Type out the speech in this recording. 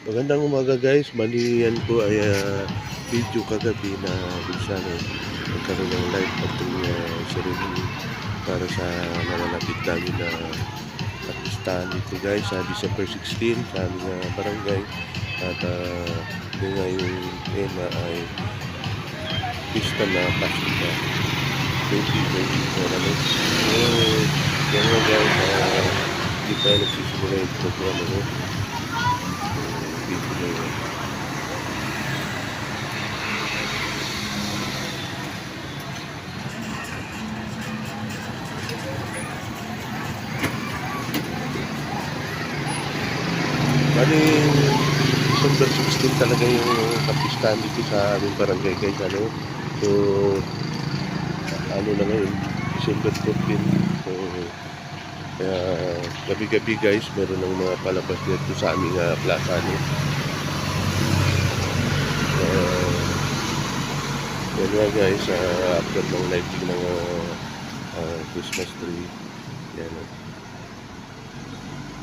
Magandang umaga guys, bali yan po ay video kagabi na kung saan nagkaroon ng live patrol ceremony para sa nalalapit namin na kapistahan dito guys sa December 16 sa aming barangay at yun nga yung tema ay pista na Pasko na 2024 ano. So yan nga guys, hindi tayo nagsisimula yung program ano. Video na yun. Bali, December 16 talaga yung kapistahan dito sa aming barangay guys ano. So, ano na ngayon, December 14. So, kaya gabi-gabi guys, meron ng mga palabas dito sa aming plaza ano. Yan nga guys, after ng lighting ng Christmas tree, yan.